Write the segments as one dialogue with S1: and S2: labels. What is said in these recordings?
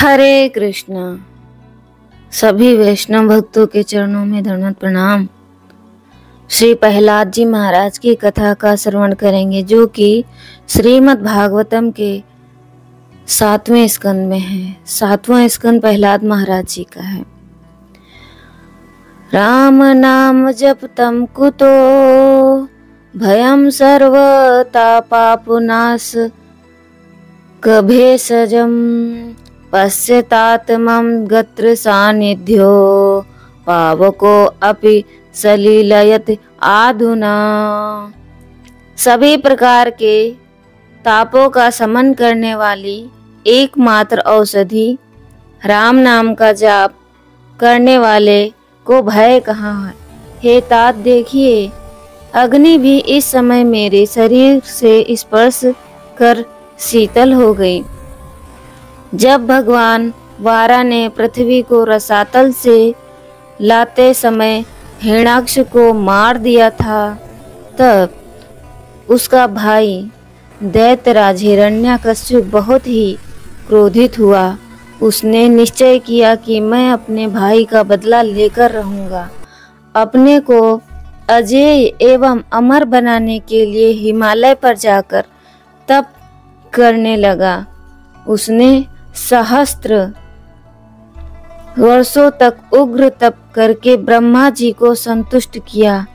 S1: हरे कृष्णा। सभी वैष्णव भक्तों के चरणों में दंडवत प्रणाम। श्री प्रहलाद जी महाराज की कथा का श्रवण करेंगे, जो कि श्रीमद् भागवतम के 7वें स्कंद में है। 7वां स्कंद प्रहलाद महाराज जी का है। राम नाम जपतम कुतो भयम सर्वतापापुनाश कभेषजम पश्यतात्मं गत्र सानिध्यो पावको अपि सलीलयत आधुना। सभी प्रकार के तापों का शमन करने वाली एकमात्र औषधि राम नाम का जाप करने वाले को भय कहाँ है। हे तात, देखिए अग्नि भी इस समय मेरे शरीर से स्पर्श कर शीतल हो गई। जब भगवान वारा ने पृथ्वी को रसातल से लाते समय हिरण्याक्ष को मार दिया था, तब उसका भाई दैत्यराज हिरण्यकश्यप बहुत ही क्रोधित हुआ। उसने निश्चय किया कि मैं अपने भाई का बदला लेकर रहूंगा। अपने को अजेय एवं अमर बनाने के लिए हिमालय पर जाकर तप करने लगा। उसने सहस्त्र वर्षों तक उग्र तप करके ब्रह्मा जी को संतुष्ट किया।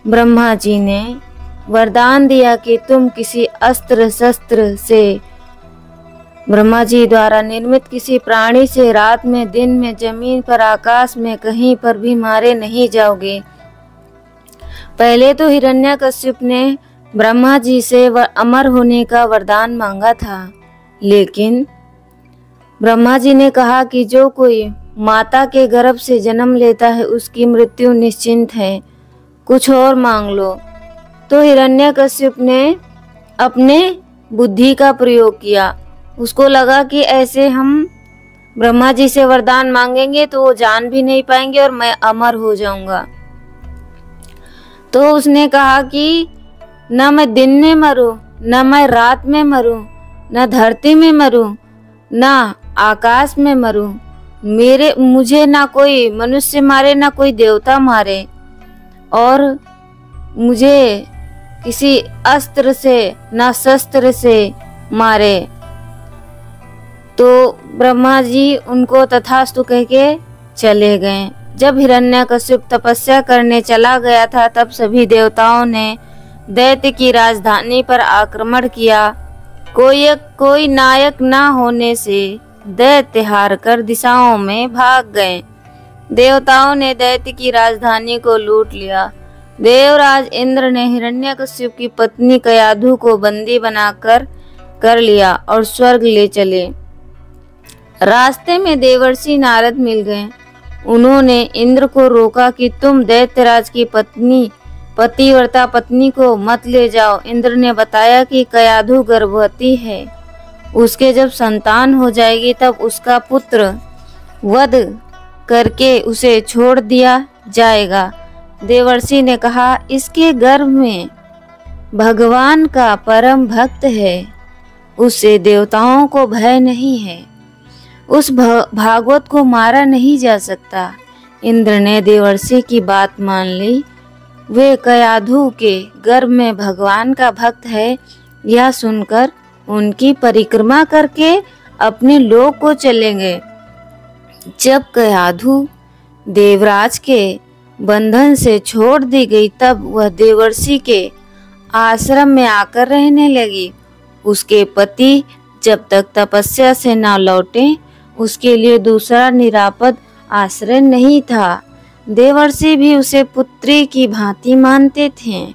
S1: ब्रह्मा जी ने वरदान दिया कि तुम किसी अस्त्र शस्त्र से, ब्रह्मा जी द्वारा निर्मित किसी प्राणी से रात में, दिन में, जमीन पर, आकाश में कहीं पर भी मारे नहीं जाओगे। पहले तो हिरण्यकश्यप ने ब्रह्मा जी से अमर होने का वरदान मांगा था, लेकिन ब्रह्मा जी ने कहा कि जो कोई माता के गर्भ से जन्म लेता है उसकी मृत्यु निश्चिंत है, कुछ और मांग लो। तो हिरण्यकश्यप ने अपने बुद्धि का प्रयोग किया। उसको लगा कि ऐसे हम ब्रह्मा जी से वरदान मांगेंगे तो वो जान भी नहीं पाएंगे और मैं अमर हो जाऊंगा। तो उसने कहा कि न मैं दिन में मरूं, न मैं रात में मरूं, न धरती में मरूं, न आकाश में मरूं। मुझे ना कोई मनुष्य मारे, ना कोई देवता मारे, और मुझे किसी अस्त्र से ना शस्त्र से मारे। तो ब्रह्मा जी उनको तथास्तु कह के चले गए। जब हिरण्यकश्यप तपस्या करने चला गया था, तब सभी देवताओं ने दैत्य की राजधानी पर आक्रमण किया। कोई नायक ना होने से दैत्य हार कर दिशाओं में भाग गए। देवताओं ने दैत्य की राजधानी को लूट लिया। देवराज इंद्र ने हिरण्यकश्यप की पत्नी कयाधु को बंदी बनाकर कर लिया और स्वर्ग ले चले। रास्ते में देवर्षि नारद मिल गए। उन्होंने इंद्र को रोका कि तुम दैत्यराज की पतिव्रता पत्नी को मत ले जाओ। इंद्र ने बताया कि कयाधु गर्भवती है, उसके जब संतान हो जाएगी तब उसका पुत्र वध करके उसे छोड़ दिया जाएगा। देवर्षि ने कहा, इसके गर्भ में भगवान का परम भक्त है, उससे देवताओं को भय नहीं है, उस भागवत को मारा नहीं जा सकता। इंद्र ने देवर्षि की बात मान ली। वे कयाधु के गर्भ में भगवान का भक्त है, यह सुनकर उनकी परिक्रमा करके अपने लोक को चले गए। जब कयाधु देवराज के बंधन से छोड़ दी गई, तब वह देवर्षि के आश्रम में आकर रहने लगी। उसके पति जब तक तपस्या से न लौटे, उसके लिए दूसरा निरापद आश्रय नहीं था। देवर्षि भी उसे पुत्री की भांति मानते थे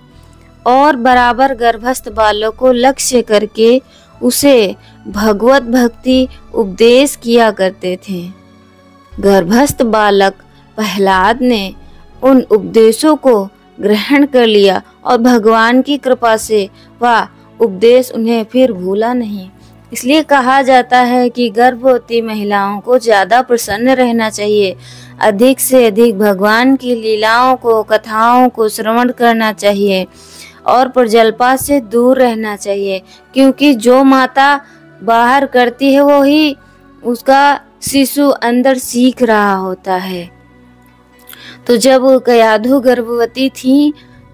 S1: और बराबर गर्भस्थ बालक को लक्ष्य करके उसे भगवत भक्ति उपदेश किया करते थे। गर्भस्थ बालक प्रहलाद ने उन उपदेशों को ग्रहण कर लिया और भगवान की कृपा से वह उपदेश उन्हें फिर भूला नहीं। इसलिए कहा जाता है कि गर्भवती महिलाओं को ज्यादा प्रसन्न रहना चाहिए, अधिक से अधिक भगवान की लीलाओं को, कथाओं को श्रवण करना चाहिए और प्रजल्पा से दूर रहना चाहिए, क्योंकि जो माता बाहर करती है वो ही उसका शिशु अंदर सीख रहा होता है। तो जब कयाधु गर्भवती थी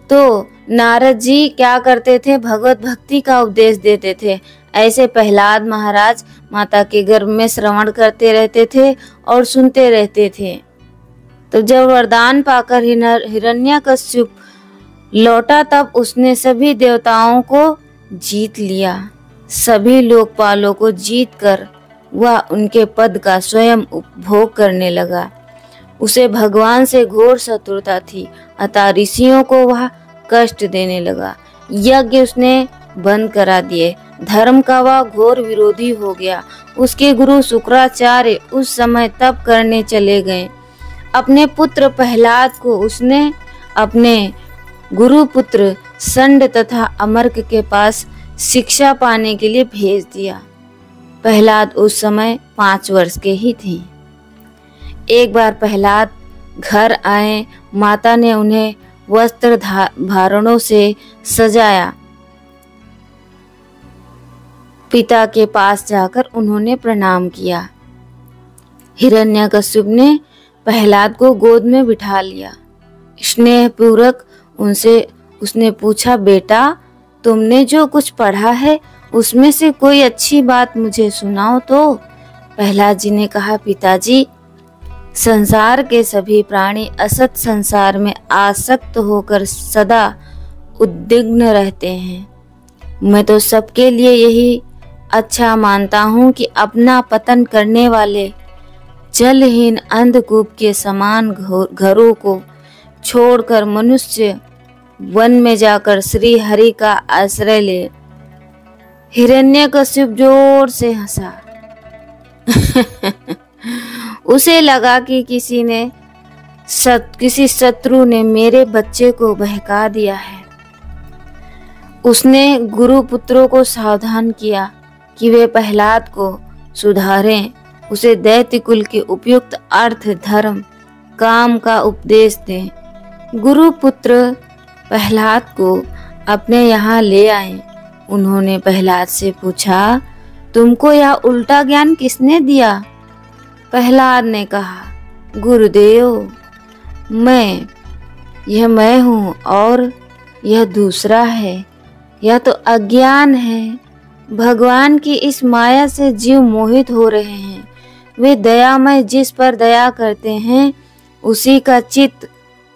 S1: तो नारद जी क्या करते थे, भगवत भक्ति का उपदेश देते थे। ऐसे प्रहलाद महाराज माता के गर्भ में श्रवण करते रहते थे और सुनते रहते थे। तो जब वरदान पाकर हिरण्यकश्यप लौटा तब उसने सभी देवताओं को जीत लिया। सभी लोकपालों को जीतकर वह उनके पद का स्वयं उपभोग करने लगा। उसे भगवान से घोर शत्रुता थी, अतः ऋषियों को वह कष्ट देने लगा। यज्ञ उसने बंद करा दिए, धर्म का वह घोर विरोधी हो गया। उसके गुरु शुक्राचार्य उस समय तप करने चले गए। अपने पुत्र प्रहलाद को उसने अपने गुरु पुत्र संड तथा अमर्क के पास शिक्षा पाने के लिए भेज दिया। प्रहलाद उस समय 5 वर्ष के ही थे। एक बार प्रहलाद घर आए, माता ने उन्हें वस्त्र धारणों से सजाया। पिता के पास जाकर उन्होंने प्रणाम किया। हिरण्यकश्यप ने प्रहलाद को गोद में बिठा लिया। स्नेहपूर्वक उसने पूछा, बेटा तुमने जो कुछ पढ़ा है उसमें से कोई अच्छी बात मुझे सुनाओ तो। प्रहलाद जी ने कहा, पिताजी संसार के सभी प्राणी असत संसार में आसक्त होकर सदा उद्विग्न रहते हैं। मैं तो सबके लिए यही अच्छा मानता हूँ कि अपना पतन करने वाले जलहीन अंधकूप के समान घरों को छोड़कर मनुष्य वन में जाकर श्री हरि का आश्रय ले। हिरण्यकश्यप जोर से हंसा। उसे लगा कि किसी शत्रु ने मेरे बच्चे को बहका दिया है। उसने गुरु पुत्रों को सावधान किया कि वे प्रहलाद को सुधारें, उसे दैत्य कुल के उपयुक्त अर्थ, धर्म, काम का उपदेश दें। गुरु पुत्र प्रहलाद को अपने यहाँ ले आए। उन्होंने प्रहलाद से पूछा, तुमको यह उल्टा ज्ञान किसने दिया? प्रहलाद ने कहा, गुरुदेव मैं हूँ और यह दूसरा है। यह तो अज्ञान है। भगवान की इस माया से जीव मोहित हो रहे हैं। वे दयामय जिस पर दया करते हैं उसी का चित्त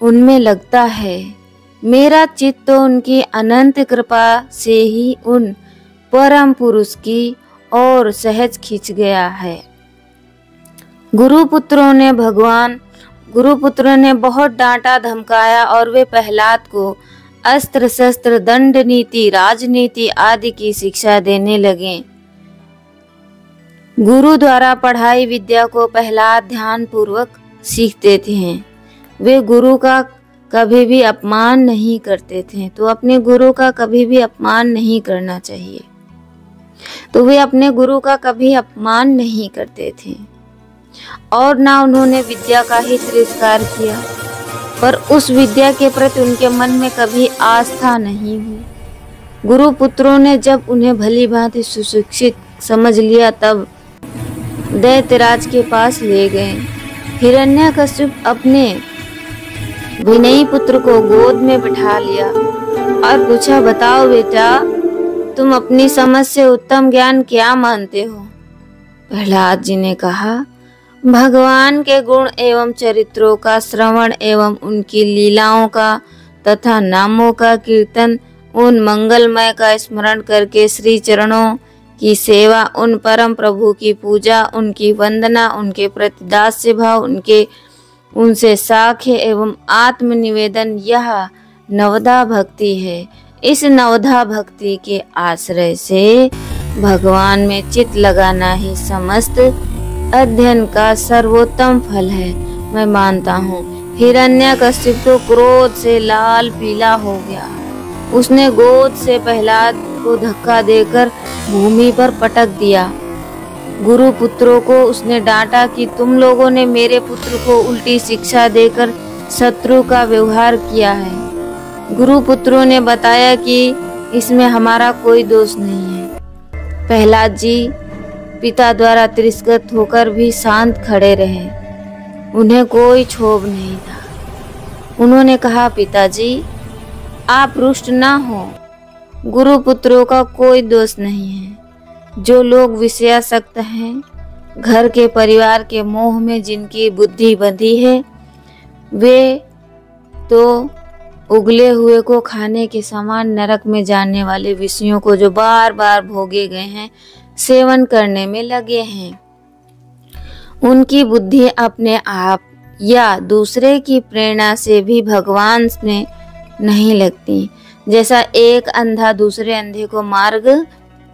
S1: उनमें लगता है। मेरा चित्त तो उनकी अनंत कृपा से ही उन परम पुरुष की ओर सहज खिंच गया है। गुरुपुत्रों ने बहुत डांटा धमकाया और वे प्रहलाद को अस्त्र शस्त्र, दंड नीति, राजनीति आदि की शिक्षा देने लगे। गुरु द्वारा पढ़ाई विद्या को प्रहलाद ध्यान पूर्वक सीखते थे। वे गुरु का कभी भी अपमान नहीं करते थे, तो अपने गुरु का कभी भी अपमान नहीं करना चाहिए। तो वे अपने गुरु का कभी अपमान नहीं करते थे और ना उन्होंने विद्या का ही तिरस्कार किया, पर उस विद्या के प्रति उनके मन में कभी आस्था नहीं हुई। गुरु पुत्रों ने जब उन्हें भली भांति सुशिक्षित समझ लिया तब दैत्यराज के पास ले गए। हिरण्यकश्यप अपने विनयी पुत्र को गोद में बिठा लिया और पूछा, बताओ बेटा, तुम अपनी समझ से उत्तम ज्ञान क्या मानते हो? प्रहलाद जी ने कहा, भगवान के गुण एवं चरित्रों का श्रवण एवं उनकी लीलाओं का तथा नामों का कीर्तन, उन मंगलमय का स्मरण करके श्री चरणों की सेवा, उन परम प्रभु की पूजा, उनकी वंदना, उनके प्रति दास्य भाव, उनसे साख्य एवं आत्मनिवेदन, यह नवधा भक्ति है। इस नवधा भक्ति के आश्रय से भगवान में चित्त लगाना ही समस्त अध्ययन का सर्वोत्तम फल है, मैं मानता हूँ। हिरण्यकश्यप तो क्रोध से लाल पीला हो गया। उसने गोद से प्रहलाद को धक्का देकर भूमि पर पटक दिया। गुरु पुत्रों को उसने डांटा कि तुम लोगों ने मेरे पुत्र को उल्टी शिक्षा देकर शत्रु का व्यवहार किया है। गुरु पुत्रों ने बताया कि इसमें हमारा कोई दोष नहीं है। प्रहलाद जी पिता द्वारा तिरस्कृत होकर भी शांत खड़े रहे। उन्हें कोई क्षोभ नहीं था। उन्होंने कहा, पिताजी आप रुष्ट ना हो, गुरु पुत्रों का कोई दोष नहीं है। जो लोग विषयासक्त हैं, घर के परिवार के मोह में जिनकी बुद्धि बंधी है, वे तो उगले हुए को खाने के समान नरक में जाने वाले विषयों को जो बार बार भोगे गए हैं, सेवन करने में लगे हैं। उनकी बुद्धि अपने आप या दूसरे की प्रेरणा से भी भगवान में नहीं लगती। जैसा एक अंधा दूसरे अंधे को मार्ग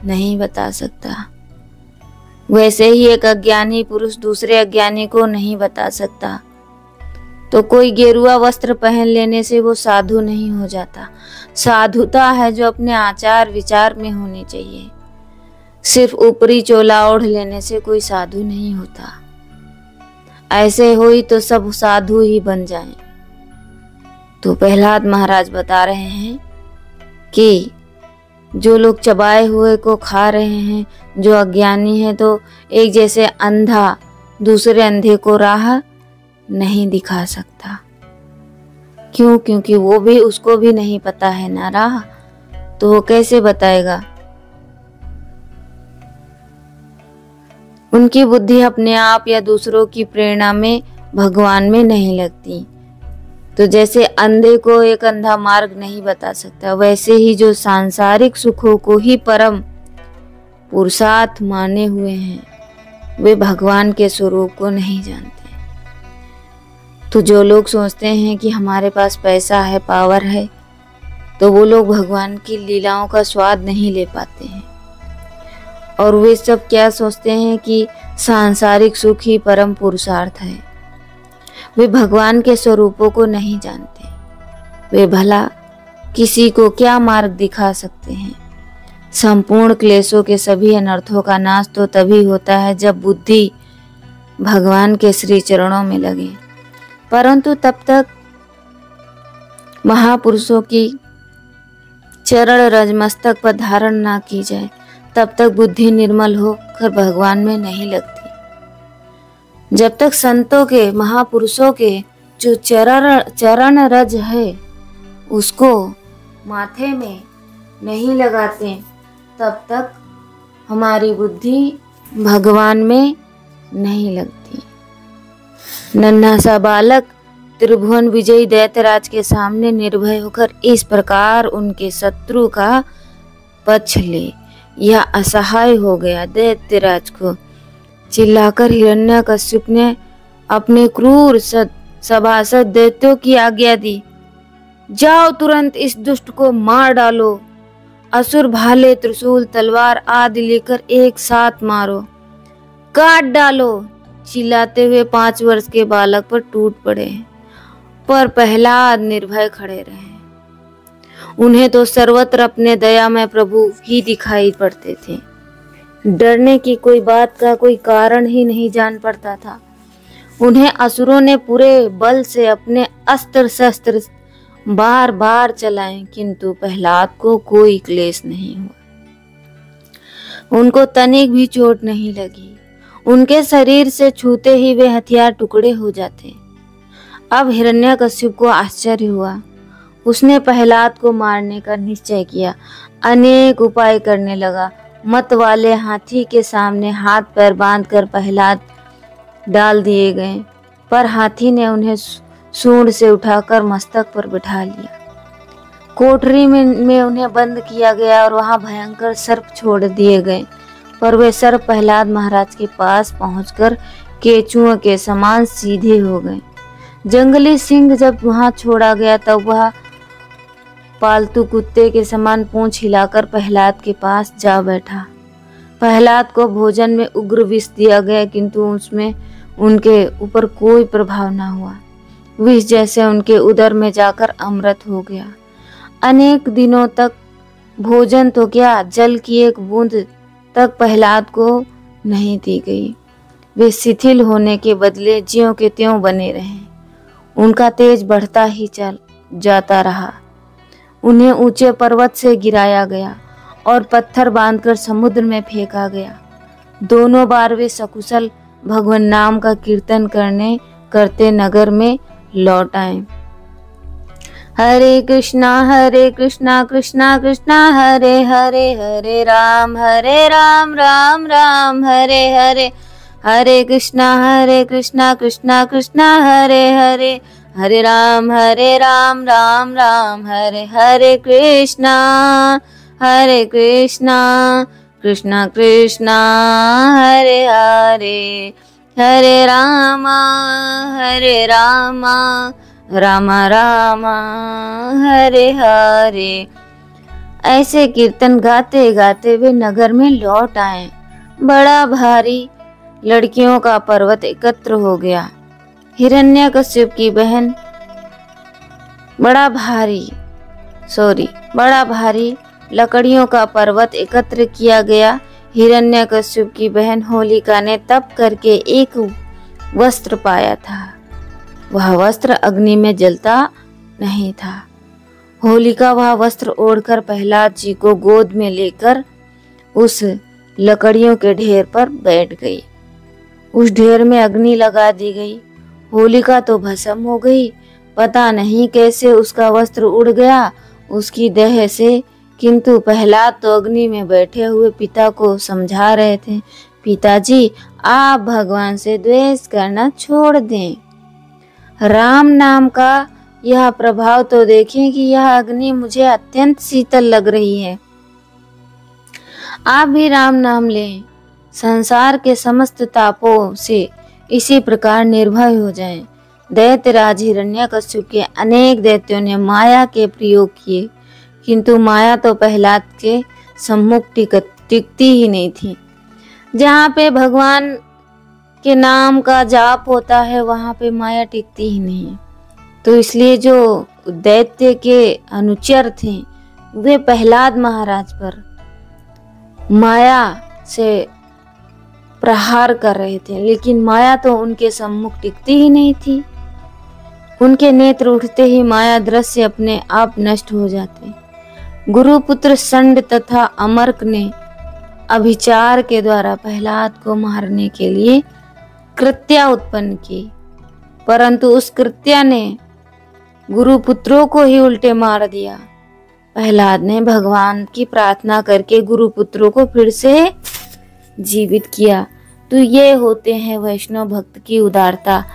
S1: नहीं बता सकता, वैसे ही एक अज्ञानी पुरुष दूसरे अज्ञानी को नहीं बता सकता। तो कोई गेरुआ वस्त्र पहन लेने से वो साधु नहीं हो जाता। साधुता है जो अपने आचार विचार में होनी चाहिए। सिर्फ ऊपरी चोला ओढ़ लेने से कोई साधु नहीं होता। ऐसे हुई तो सब साधु ही बन जाएं। तो प्रहलाद महाराज बता रहे हैं कि जो लोग चबाए हुए को खा रहे हैं, जो अज्ञानी है, तो एक जैसे अंधा दूसरे अंधे को राह नहीं दिखा सकता। क्यों? क्योंकि वो भी, उसको भी नहीं पता है ना राह, तो वो कैसे बताएगा। उनकी बुद्धि अपने आप या दूसरों की प्रेरणा में, भगवान में नहीं लगती। तो जैसे अंधे को एक अंधा मार्ग नहीं बता सकता, वैसे ही जो सांसारिक सुखों को ही परम पुरुषार्थ माने हुए हैं, वे भगवान के स्वरूप को नहीं जानते। तो जो लोग सोचते हैं कि हमारे पास पैसा है, पावर है, तो वो लोग भगवान की लीलाओं का स्वाद नहीं ले पाते हैं। और वे सब क्या सोचते हैं कि सांसारिक सुख ही परम पुरुषार्थ है। वे भगवान के स्वरूपों को नहीं जानते। वे भला किसी को क्या मार्ग दिखा सकते हैं। संपूर्ण क्लेशों के सभी अनर्थों का नाश तो तभी होता है जब बुद्धि भगवान के श्री चरणों में लगे। परंतु तब तक महापुरुषों की चरण रज मस्तक पर धारण ना की जाए, तब तक बुद्धि निर्मल होकर भगवान में नहीं लगती। जब तक संतों के, महापुरुषों के जो चरण रज है उसको माथे में नहीं लगाते, तब तक हमारी बुद्धि भगवान में नहीं लगती। नन्हा सा बालक त्रिभुवन विजयी दैत्यराज के सामने निर्भय होकर इस प्रकार उनके शत्रु का पक्ष ले, यह असहाय हो गया। दैत्यराज को चिल्लाकर हिरण्यकश्यप ने अपने क्रूर सभासद दैत्यों की आज्ञा दी, जाओ तुरंत इस दुष्ट को मार डालो। असुर भाले, त्रिशूल, तलवार आदि लेकर एक साथ मारो, काट डालो। चिल्लाते हुए 5 वर्ष के बालक पर टूट पड़े, पर प्रहलाद निर्भय खड़े रहे। उन्हें तो सर्वत्र अपने दयामय प्रभु ही दिखाई पड़ते थे। डरने की कोई बात का कोई कारण ही नहीं जान पड़ता था। उन्हें असुरों ने पूरे बल से अपने अस्त्र शस्त्र बार बार चलाए, किंतु प्रहलाद को कोई क्लेश नहीं हुआ। उनको तनिक भी चोट नहीं लगी। उनके शरीर से छूते ही वे हथियार टुकड़े हो जाते। अब हिरण्यकश्यप को आश्चर्य हुआ। उसने प्रहलाद को मारने का निश्चय किया। अनेक उपाय करने लगा। मत वाले हाथी के सामने हाथ पैर बांधकर प्रहलाद डाल दिए गए, पर हाथी ने उन्हें सूंड से उठाकर मस्तक पर बिठा लिया। कोठरी में उन्हें बंद किया गया और वहां भयंकर सर्प छोड़ दिए गए, पर वे सर्प प्रहलाद महाराज के पास पहुंचकर केचुओं के समान सीधे हो गए। जंगली सिंह जब वहां छोड़ा गया तब वह पालतू कुत्ते के समान पूंछ हिलाकर प्रहलाद के पास जा बैठा। प्रहलाद को भोजन में उग्र विष दिया गया, किंतु उसमें उनके ऊपर कोई प्रभाव न हुआ। विष जैसे उनके उदर में जाकर अमृत हो गया। अनेक दिनों तक भोजन तो क्या, जल की एक बूंद तक प्रहलाद को नहीं दी गई। वे शिथिल होने के बदले ज्यों के त्यों बने रहे। उनका तेज बढ़ता ही चल जाता रहा। उन्हें ऊंचे पर्वत से गिराया गया और पत्थर बांधकर समुद्र में फेंका गया। दोनों बार वे सकुशल भगवान नाम का कीर्तन करते नगर में लौट आए। हरे कृष्णा कृष्णा कृष्णा हरे हरे, हरे राम राम राम हरे हरे। हरे कृष्णा कृष्णा कृष्णा हरे हरे, हरे राम राम राम हरे हरे। कृष्णा कृष्णा कृष्णा हरे हरे, हरे राम राम राम हरे हरे। ऐसे कीर्तन गाते गाते वे नगर में लौट आए। बड़ा भारी लड़कियों का पर्वत एकत्र हो गया। हिरण्यकश्यप की बहन बड़ा भारी लकड़ियों का पर्वत एकत्र किया गया। हिरण्यकश्यप की बहन होलिका ने तप करके एक वस्त्र पाया था। वह वस्त्र अग्नि में जलता नहीं था। होलिका वह वस्त्र ओढ़कर प्रहलाद जी को गोद में लेकर उस लकड़ियों के ढेर पर बैठ गई। उस ढेर में अग्नि लगा दी गई। होलिका तो भस्म हो गई। पता नहीं कैसे उसका वस्त्र उड़ गया उसकी देह से, किंतु प्रहलाद तो अग्नि में बैठे हुए पिता को समझा रहे थे, पिताजी आप भगवान से द्वेष करना छोड़ दें। राम नाम का यह प्रभाव तो देखें कि यह अग्नि मुझे अत्यंत शीतल लग रही है। आप भी राम नाम लें, संसार के समस्त तापों से इसी प्रकार निर्भय हो जाएं। दैत्यराज हिरण्यकश्यप के अनेक दैत्यों ने माया के प्रयोग किए, किंतु माया तो प्रहलाद के सम्मुख टिकती ही नहीं थी। जहाँ पे भगवान के नाम का जाप होता है वहाँ पे माया टिकती ही नहीं। तो इसलिए जो दैत्य के अनुचर थे वे प्रहलाद महाराज पर माया से प्रहार कर रहे थे, लेकिन माया तो उनके सम्मुख टिकती ही नहीं थी। उनके नेत्र उठते ही माया दृश्य अपने आप नष्ट हो जाते। गुरुपुत्र संड तथा अमर्क ने अभिचार के द्वारा प्रहलाद को मारने के लिए कृत्या उत्पन्न की, परंतु उस कृत्या ने गुरुपुत्रों को ही उल्टे मार दिया। प्रहलाद ने भगवान की प्रार्थना करके गुरुपुत्रों को फिर से जीवित किया। तो ये होते हैं वैष्णव भक्त की उदारता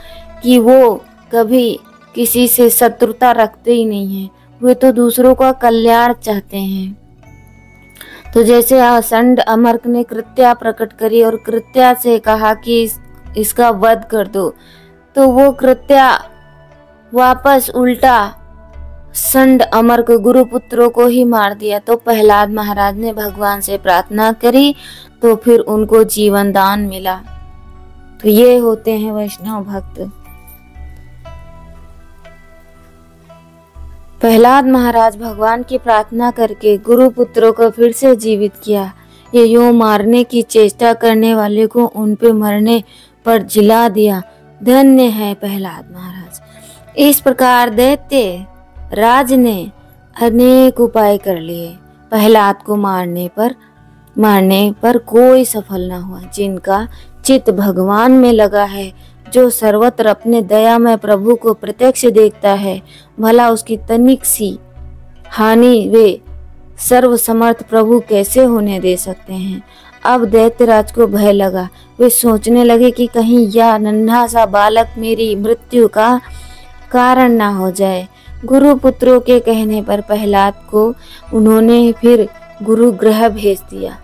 S1: कि वो कभी किसी से शत्रुता रखते ही नहीं है, वे तो दूसरों का कल्याण चाहते हैं। तो जैसे संड अमर्क ने कृत्या प्रकट करी और कृत्या से कहा कि इसका वध कर दो, तो वो कृत्या वापस उल्टा संड अमर्क गुरुपुत्रों को ही मार दिया। तो प्रहलाद महाराज ने भगवान से प्रार्थना करी तो फिर उनको जीवन दान मिला। तो ये होते हैं वैष्णव भक्त। प्रहलाद महाराज भगवान की प्रार्थना करके गुरुपुत्रों को फिर से जीवित किया। ये यूं मारने की चेष्टा करने वाले को उन पे मरने पर जिला दिया। धन्य है प्रहलाद महाराज। इस प्रकार दैत्य राज ने अनेक उपाय कर लिए, प्रहलाद को मारने पर कोई सफल न हुआ। जिनका चित्त भगवान में लगा है, जो सर्वत्र अपने दयामय प्रभु को प्रत्यक्ष देखता है, भला उसकी तनिक सी हानि वे सर्वसमर्थ प्रभु कैसे होने दे सकते हैं। अब दैत्यराज को भय लगा। वे सोचने लगे कि कहीं यह नन्हा सा बालक मेरी मृत्यु का कारण ना हो जाए। गुरुपुत्रों के कहने पर प्रहलाद को उन्होंने फिर गुरुगृह भेज दिया।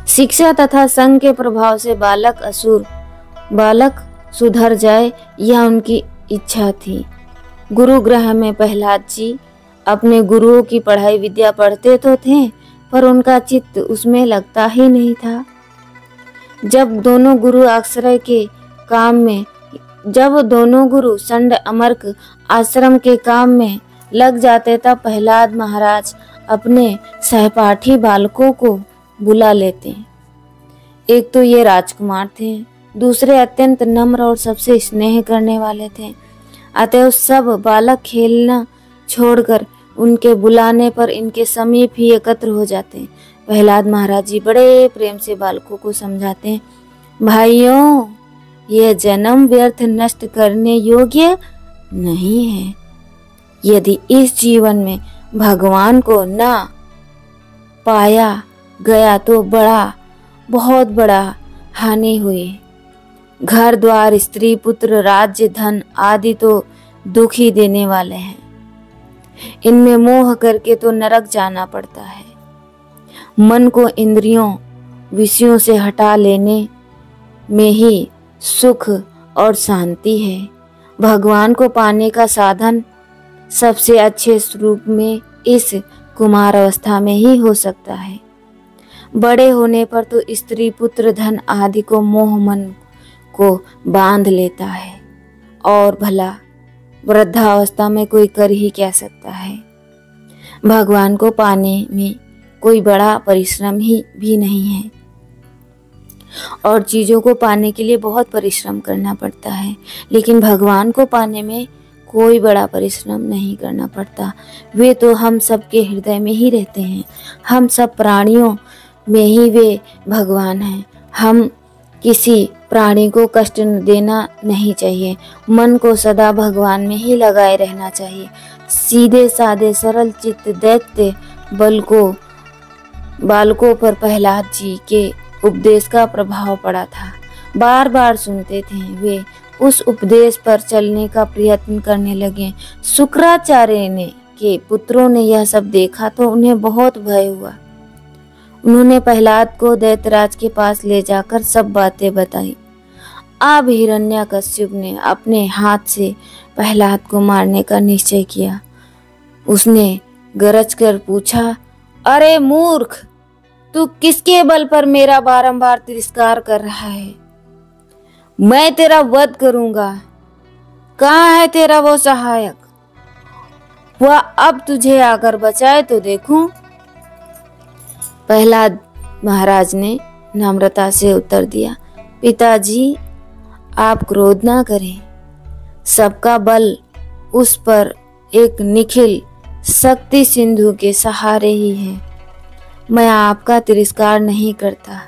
S1: शिक्षा तथा संग के प्रभाव से बालक सुधर जाए, यह उनकी इच्छा थी। गुरुगृह में प्रहलाद जी अपने गुरुओं की पढ़ाई विद्या पढ़ते तो थे, पर उनका चित्त उसमें लगता ही नहीं था। जब दोनों गुरु संड अमर्क आश्रम के काम में लग जाते, तब प्रहलाद महाराज अपने सहपाठी बालकों को बुला लेते। एक तो ये राजकुमार थे, दूसरे अत्यंत नम्र और सबसे स्नेह करने वाले थे। अतः सब बालक खेलना छोड़कर उनके बुलाने पर इनके समीप ही एकत्र हो जाते। प्रहलाद महाराज जी बड़े प्रेम से बालकों को समझाते हैं, भाइयों, यह जन्म व्यर्थ नष्ट करने योग्य नहीं है। यदि इस जीवन में भगवान को न पाया गया तो बहुत बड़ा हानि हुई। घर द्वार, स्त्री पुत्र, राज्य, धन आदि तो दुख ही देने वाले हैं। इनमें मोह करके तो नरक जाना पड़ता है। मन को इंद्रियों विषयों से हटा लेने में ही सुख और शांति है। भगवान को पाने का साधन सबसे अच्छे स्वरूप में इस कुमार अवस्था में ही हो सकता है। बड़े होने पर तो स्त्री पुत्र धन आदि को मोह मन को बांध लेता है, और भला वृद्धावस्था में कोई कर ही क्या सकता है। भगवान को पाने में कोई बड़ा परिश्रम ही भी नहीं है, और चीजों को पाने के लिए बहुत परिश्रम करना पड़ता है, लेकिन भगवान को पाने में कोई बड़ा परिश्रम नहीं करना पड़ता। वे तो हम सबके हृदय में ही रहते हैं। हम सब प्राणियों में ही वे भगवान हैं। हम किसी प्राणी को कष्ट देना नहीं चाहिए। मन को सदा भगवान में ही लगाए रहना चाहिए। सीधे साधे सरल चित्त दैत्य बालकों पर प्रहलाद जी के उपदेश का प्रभाव पड़ा था। बार बार सुनते थे। वे उस उपदेश पर चलने का प्रयत्न करने लगे। शुक्राचार्य के पुत्रों ने यह सब देखा तो उन्हें बहुत भय हुआ। उन्होंने प्रहलाद को दैत्यराज के पास ले जाकर सब बातें बताई। अब हिरण्यकश्यप ने अपने हाथ से प्रहलाद को मारने का निश्चय किया। उसने गरज कर पूछा, अरे मूर्ख, तू किसके बल पर मेरा बारंबार तिरस्कार कर रहा है? मैं तेरा वध करूंगा। कहाँ है तेरा वो सहायक? वह अब तुझे आकर बचाए तो देखूं। प्रहलाद महाराज ने नम्रता से उत्तर दिया, पिताजी, आप क्रोध ना करें। सबका बल उस पर एक निखिल शक्ति सिंधु के सहारे ही है। मैं आपका तिरस्कार नहीं करता।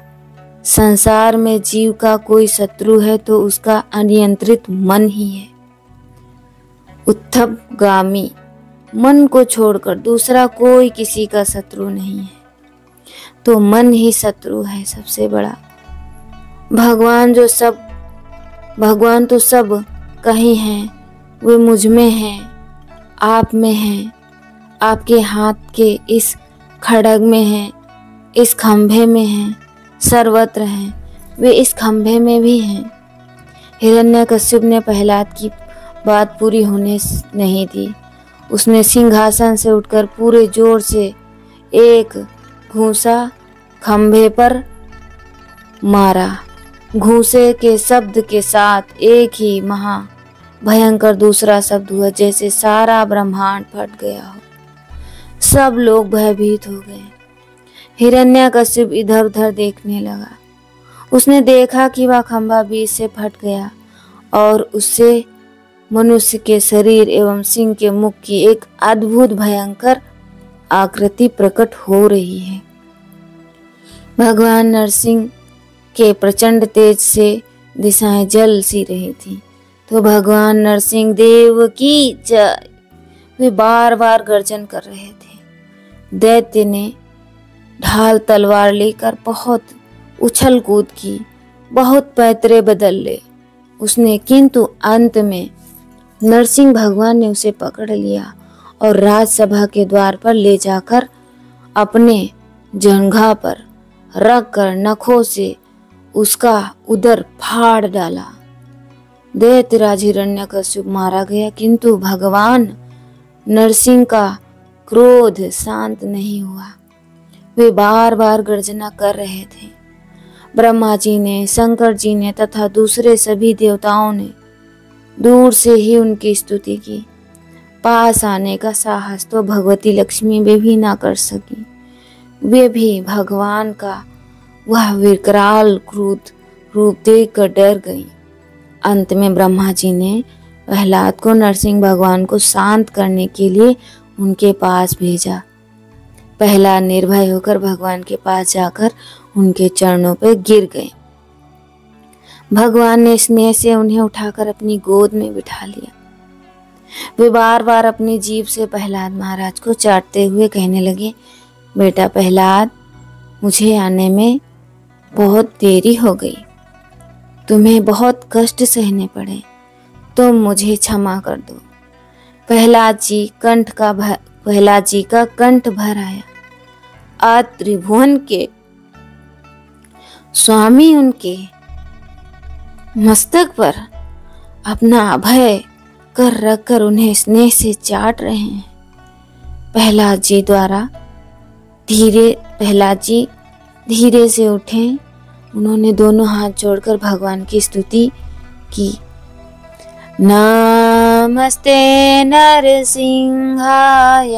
S1: संसार में जीव का कोई शत्रु है तो उसका अनियंत्रित मन ही है। उत्थगामी मन को छोड़कर दूसरा कोई किसी का शत्रु नहीं है। तो मन ही शत्रु है सबसे बड़ा। भगवान तो सब कहीं हैं। वे मुझ में हैं, आप में हैं, आपके हाथ के इस खड्ग में हैं, इस खंभे में हैं, सर्वत्र हैं। वे इस खंभे में भी हैं। हिरण्यकश्यप ने प्रहलाद की बात पूरी होने नहीं दी। उसने सिंहासन से उठकर पूरे जोर से एक घूंसा खंभे पर मारा। घूंसे के शब्द के साथ एक ही महा भयंकर दूसरा शब्द हुआ, जैसे सारा ब्रह्मांड फट गया हो। सब लोग भयभीत हो गए। हिरण्यकश्यप इधर उधर देखने लगा। उसने देखा कि वह खंभा बीच से फट गया और उससे मनुष्य के शरीर एवं सिंह के मुख की एक अद्भुत भयंकर आकृति प्रकट हो रही है। भगवान नरसिंह के प्रचंड तेज से दिशाएं जल सी रही थी। तो भगवान नरसिंह देव की जय, वे बार बार गर्जन कर रहे थे। दैत्य ने ढाल तलवार लेकर बहुत उछल कूद की, बहुत पैतरे बदल ले उसने, किंतु अंत में नरसिंह भगवान ने उसे पकड़ लिया और राजसभा के द्वार पर ले जाकर अपने जंघा पर रख कर नखों से उसका उदर फाड़ डाला। दैत्यराज हिरण्यकश्यप मारा गया, किंतु भगवान नरसिंह का क्रोध शांत नहीं हुआ। वे बार बार गर्जना कर रहे थे। ब्रह्मा जी ने, शंकर जी ने तथा दूसरे सभी देवताओं ने दूर से ही उनकी स्तुति की। पास आने का साहस तो भगवती लक्ष्मी वे भी ना कर सकी। वे भी भगवान का वह विकराल क्रूर रूप देखकर डर गईं। अंत में ब्रह्मा जी ने प्रहलाद को नरसिंह भगवान को शांत करने के लिए उनके पास भेजा। प्रहलाद निर्भय होकर भगवान के पास जाकर उनके चरणों पर गिर गए। भगवान ने स्नेह से उन्हें उठाकर अपनी गोद में बिठा लिया। वे बार बार अपनी जीभ से प्रहलाद महाराज को चाटते हुए कहने लगे, बेटा प्रहलाद, मुझे आने में बहुत देरी हो गई, तुम्हें बहुत कष्ट सहने पड़े, तुम मुझे क्षमा कर दो। प्रहलाद जी का कंठ भर आया। आज त्रिभुवन के स्वामी उनके मस्तक पर अपना अभय कर रखकर उन्हें स्नेह से चाट रहे हैं। प्रहलाद जी धीरे से उठे। उन्होंने दोनों हाथ जोड़कर भगवान की स्तुति की। नमस्ते नरसिंहाय,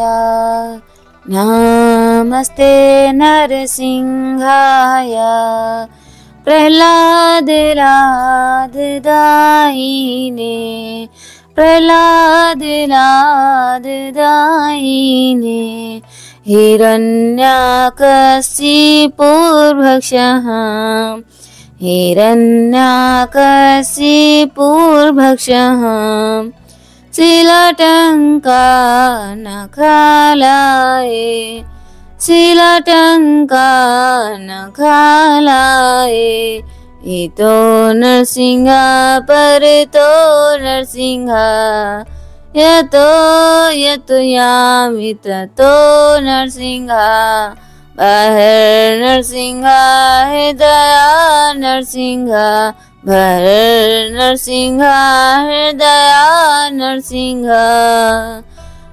S1: नमस्ते नरसिंहाय, प्रहलाद लाद दायिने, प्रहलाद लाद दायिने, हिरण्याकशिपुर्भक्षः, हिरण्याकशिपुर्भक्षः, शिलाटङ्का नखालाये, शिलाटङ्का नखालाये, इतो नरसिंह परतो नरसिंह, यतो यामि ततो नरसिंह, बाहर नरसिंह हृदय नरसिंह, बाहर नरसिंह हृदय नरसिंह,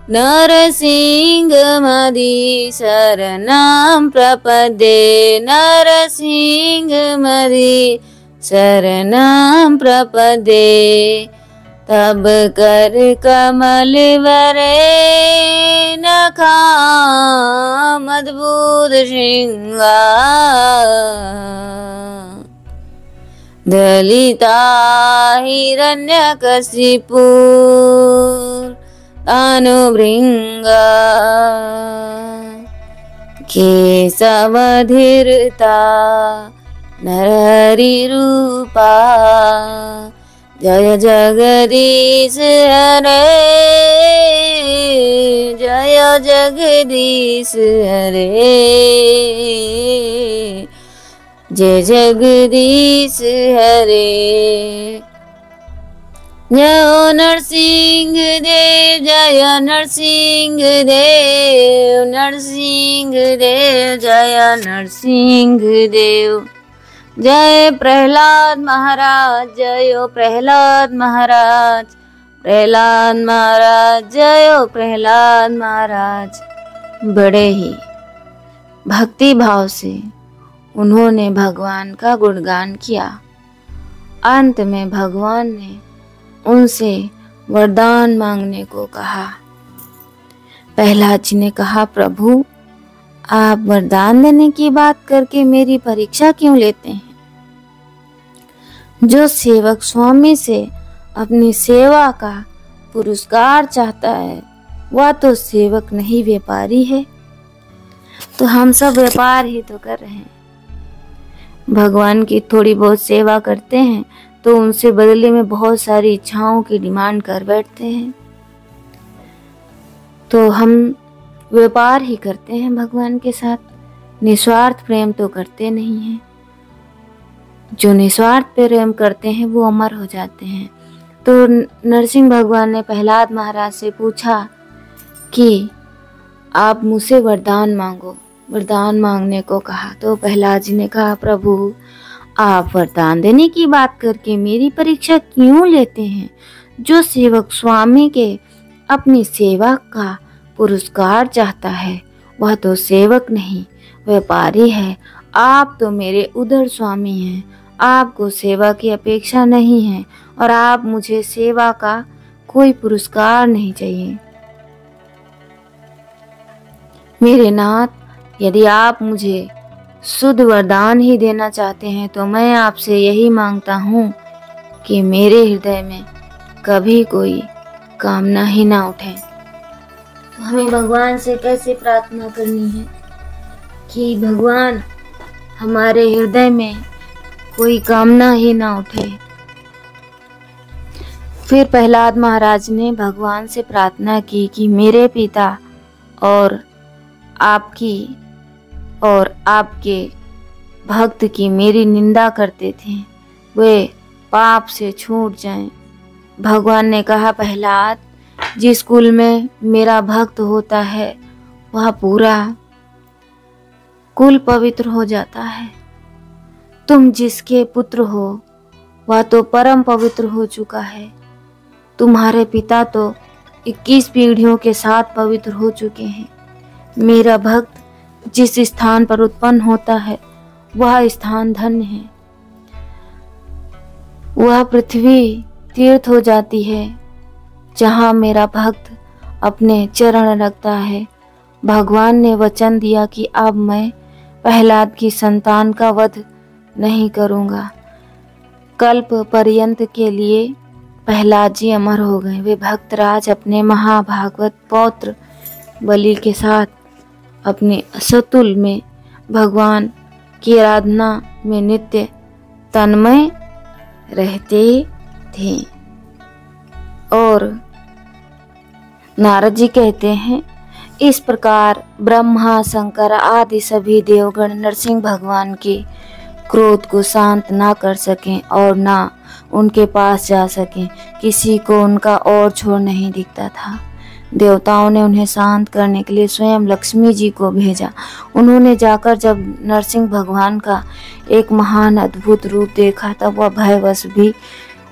S1: नरसिंह मदि शरणं प्रपद्ये, नरसिंह मदि शरणं प्रपद्ये, तब कर कमल वरे नखाम अद्भुत श्रृंगा, दलिता हिरण्यकशिपु अनुभृंगा, केशवधीरता नरहरि रूपा, जय जगदीश हरे, जय जगदीश हरे, जय जगदीश हरे। जय नरसिंह देव, जय नरसिंह देव, नरसिंह देव, जय नरसिंह देव, जय प्रहलाद महाराज, जयो प्रहलाद महाराज, प्रहलाद महाराज, जयो प्रहलाद महाराज। बड़े ही भक्ति भाव से उन्होंने भगवान का गुणगान किया। अंत में भगवान ने उनसे वरदान मांगने को कहा। प्रहलाद जी ने कहा, प्रभु आप वरदान देने की बात करके मेरी परीक्षा क्यों लेते हैं? जो सेवक स्वामी से अपनी सेवा का पुरस्कार चाहता है वह तो सेवक नहीं व्यापारी है। तो हम सब व्यापार ही तो कर रहे हैं। भगवान की थोड़ी बहुत सेवा करते हैं तो उनसे बदले में बहुत सारी इच्छाओं की डिमांड कर बैठते हैं। तो हम व्यापार ही करते हैं भगवान के साथ, निस्वार्थ प्रेम तो करते नहीं हैं। जो निस्वार्थ प्रेम करते हैं वो अमर हो जाते हैं। तो नरसिंह भगवान ने प्रहलाद महाराज से पूछा कि आप मुझसे वरदान मांगो। वरदान मांगने को कहा तो प्रहलाद जी ने कहा, प्रभु आप वरदान देने की बात करके मेरी परीक्षा क्यों लेते हैं? जो सेवक स्वामी के अपनी सेवा का पुरस्कार चाहता है वह तो सेवक नहीं व्यापारी है। आप तो मेरे उदर स्वामी हैं, आपको सेवा की अपेक्षा नहीं है और आप मुझे सेवा का कोई पुरस्कार नहीं चाहिए। मेरे नाथ, यदि आप मुझे शुद्ध वरदान ही देना चाहते हैं तो मैं आपसे यही मांगता हूँ कि मेरे हृदय में कभी कोई कामना ही ना उठे। हमें भगवान से कैसे प्रार्थना करनी है? कि भगवान हमारे हृदय में कोई कामना ही ना उठे। फिर प्रहलाद महाराज ने भगवान से प्रार्थना की कि मेरे पिता और आपकी और आपके भक्त की मेरी निंदा करते थे, वे पाप से छूट जाएं। भगवान ने कहा, प्रहलाद, जिस कुल में मेरा भक्त होता है वह पूरा कुल पवित्र हो जाता है। तुम जिसके पुत्र हो वह तो परम पवित्र हो चुका है। तुम्हारे पिता तो 21 पीढ़ियों के साथ पवित्र हो चुके हैं। मेरा भक्त जिस स्थान पर उत्पन्न होता है वह स्थान धन्य है। वह पृथ्वी तीर्थ हो जाती है जहाँ मेरा भक्त अपने चरण रखता है। भगवान ने वचन दिया कि अब मैं प्रहलाद की संतान का वध नहीं करूँगा। कल्प पर्यंत के लिए प्रहलाद जी अमर हो गए। वे भक्तराज अपने महाभागवत पौत्र बलि के साथ अपने सतुल में भगवान की आराधना में नित्य तन्मय रहते थे। और नारद जी कहते हैं, इस प्रकार ब्रह्मा, शंकर आदि सभी देवगण नरसिंह भगवान के क्रोध को शांत ना कर सकें और ना उनके पास जा सकें। किसी को उनका और छोर नहीं दिखता था। देवताओं ने उन्हें शांत करने के लिए स्वयं लक्ष्मी जी को भेजा। उन्होंने जाकर जब नरसिंह भगवान का एक महान अद्भुत रूप देखा तब वह भयवश भी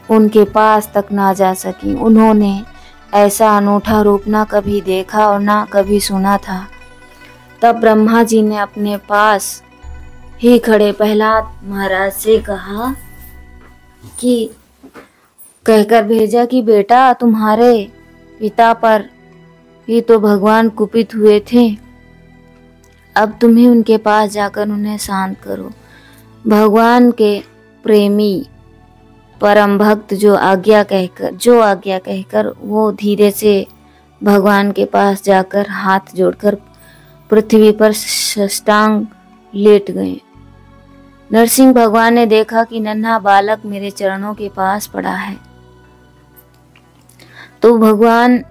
S1: उनके पास तक ना जा सकी। उन्होंने ऐसा अनूठा रूप ना कभी देखा और ना कभी सुना था। तब ब्रह्मा जी ने अपने पास ही खड़े प्रहलाद महाराज से कहा कि कहकर भेजा कि बेटा, तुम्हारे पिता पर ही तो भगवान कुपित हुए थे। अब तुम्हें उनके पास जाकर उन्हें शांत करो। भगवान के प्रेमी परम भक्त जो आज्ञा कहकर वो धीरे से भगवान के पास जाकर हाथ जोड़कर पृथ्वी पर साष्टांग लेट गए। नरसिंह भगवान ने देखा कि नन्हा बालक मेरे चरणों के पास पड़ा है, तो भगवान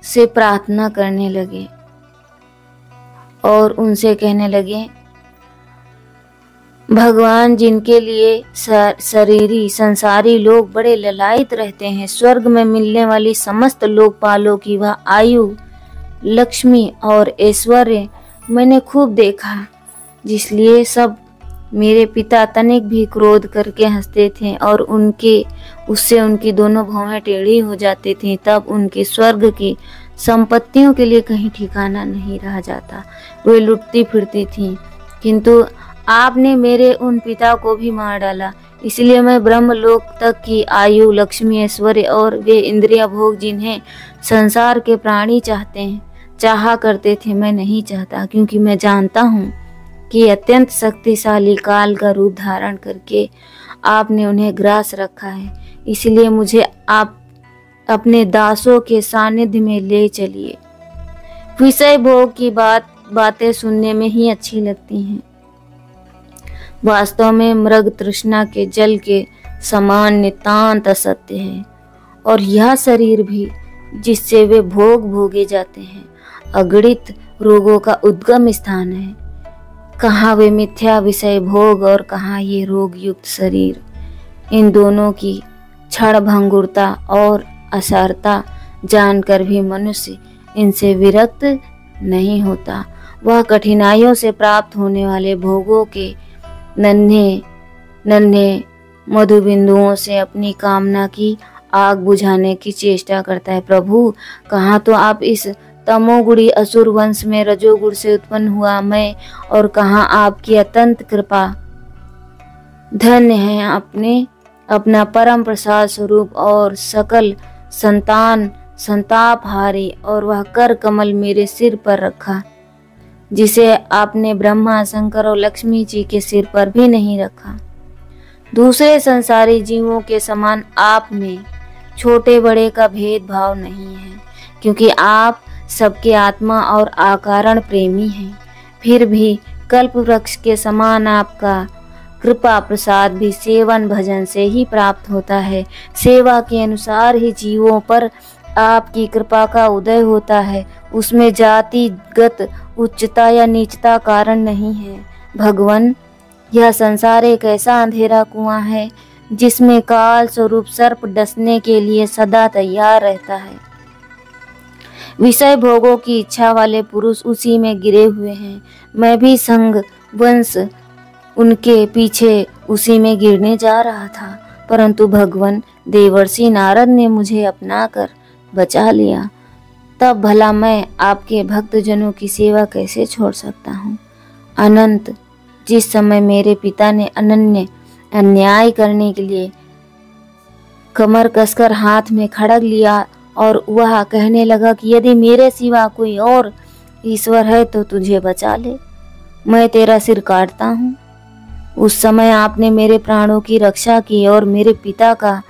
S1: से प्रार्थना करने लगे और उनसे कहने लगे, भगवान जिनके लिए शरीरी संसारी लोग बड़े ललायित रहते हैं, स्वर्ग में मिलने वाली समस्त लोकपालों की वह आयु, लक्ष्मी और ऐश्वर्य मैंने खूब देखा, जिसलिए सब मेरे पिता तनिक भी क्रोध करके हंसते थे और उससे उनकी दोनों भौहें टेढ़ी हो जाती थीं। तब उनके स्वर्ग की संपत्तियों के लिए कहीं ठिकाना नहीं रह जाता, वे लुटती फिरती थीं। किंतु आपने मेरे उन पिता को भी मार डाला, इसलिए मैं ब्रह्मलोक तक की आयु, लक्ष्मी, ऐश्वर्य और वे इंद्रिय भोग जिन्हें संसार के प्राणी चाहा करते थे, मैं नहीं चाहता, क्योंकि मैं जानता हूँ कि अत्यंत शक्तिशाली काल का रूप धारण करके आपने उन्हें ग्रास रखा है। इसलिए मुझे आप अपने दासों के सानिध्य में ले चलिए। विषय भोग की बातें सुनने में ही अच्छी लगती हैं, वास्तव में मृग तृष्णा के जल के समान नितांत असत्य है। और यह शरीर भी जिससे वे भोग भोगे जाते हैं, अगणित रोगों का उद्गम स्थान है। कहाँ वे मिथ्या विषय भोग और कहाँ ये रोग युक्त शरीर। इन दोनों की क्षण भंगुरता और असारता जानकर भी मनुष्य इनसे विरक्त नहीं होता। वह कठिनाइयों से प्राप्त होने वाले भोगों के नन्हे नन्हे मधुबिंदुओं से अपनी कामना की आग बुझाने की चेष्टा करता है। प्रभु, कहाँ तो आप इस तमोगुणी असुर वंश में रजोगुण से उत्पन्न हुआ मैं, और कहाँ आपकी अत्यंत कृपा। धन्य है आपने अपना परम प्रसाद स्वरूप और सकल संतान संतापहारी और वह कर कमल मेरे सिर पर रखा, जिसे आपने ब्रह्मा, शंकर और लक्ष्मी जी के सिर पर भी नहीं रखा। दूसरे संसारी जीवों के समान आप में छोटे बड़े का भेदभाव नहीं है, क्योंकि आप सबके आत्मा और आकारण प्रेमी हैं। फिर भी कल्प वृक्ष के समान आपका कृपा प्रसाद भी सेवन भजन से ही प्राप्त होता है। सेवा के अनुसार ही जीवों पर आपकी कृपा का उदय होता है। उसमें जातिगत उच्चता या नीचता कारण नहीं है। भगवान, यह संसार एक ऐसा अंधेरा कुआं है जिसमें काल स्वरूप सर्प डसने के लिए सदा तैयार रहता है। विषय भोगों की इच्छा वाले पुरुष उसी में गिरे हुए हैं। मैं भी संग वंश उनके पीछे उसी में गिरने जा रहा था, परंतु भगवान देवर्षि नारद ने मुझे अपनाकर बचा लिया। तब भला मैं आपके भक्तजनों की सेवा कैसे छोड़ सकता हूँ। अनंत, जिस समय मेरे पिता ने अनन्य अन्याय करने के लिए कमर कसकर हाथ में खड़ग लिया और वह कहने लगा कि यदि मेरे सिवा कोई और ईश्वर है तो तुझे बचा ले, मैं तेरा सिर काटता हूँ, उस समय आपने मेरे प्राणों की रक्षा की और मेरे पिता का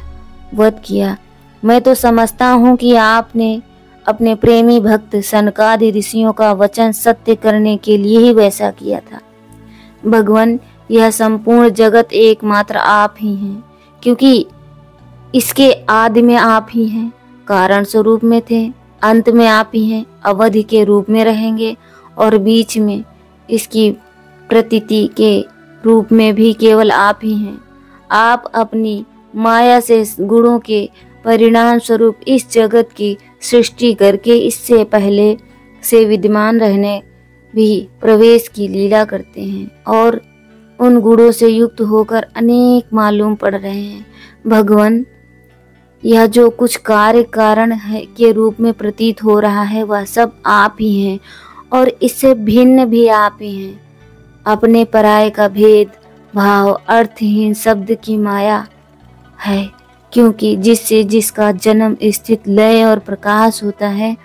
S1: वध किया। मैं तो समझता हूँ कि आपने अपने प्रेमी भक्त सनकादि ऋषियों का वचन सत्य करने के लिए ही वैसा किया था। भगवान, यह संपूर्ण जगत एकमात्र आप ही हैं, क्योंकि इसके आदि में आप ही हैं, कारण स्वरूप में थे, अंत में आप ही हैं, अवधि के रूप में रहेंगे और बीच में इसकी प्रतीति के रूप में भी केवल आप ही हैं। आप अपनी माया से गुणों के परिणाम स्वरूप इस जगत की सृष्टि करके इससे पहले से विद्यमान रहने भी प्रवेश की लीला करते हैं और उन गुणों से युक्त होकर अनेक मालूम पड़ रहे हैं। भगवान, यह जो कुछ कार्य कारण है के रूप में प्रतीत हो रहा है वह सब आप ही हैं और इससे भिन्न भी आप ही हैं। अपने पराये का भेद भाव अर्थहीन शब्द की माया है, क्योंकि जिससे जिसका जन्म स्थित लय और प्रकाश होता है